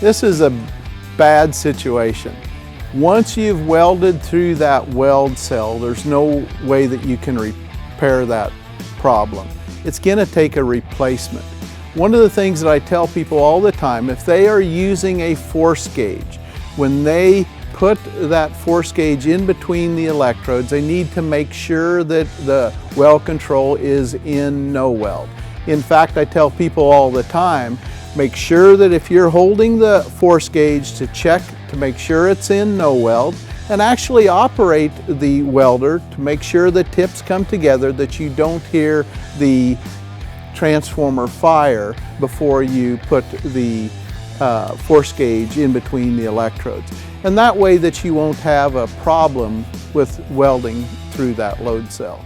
This is a bad situation. Once you've welded through that weld cell, there's no way that you can repair that problem. It's going to take a replacement. One of the things that I tell people all the time, if they are using a force gauge, when they put that force gauge in between the electrodes, they need to make sure that the weld control is in no weld. In fact, I tell people all the time, make sure that if you're holding the force gauge to check to make sure it's in no weld, and actually operate the welder to make sure the tips come together, that you don't hear the transformer fire before you put the force gauge in between the electrodes. And that way that you won't have a problem with welding through that load cell.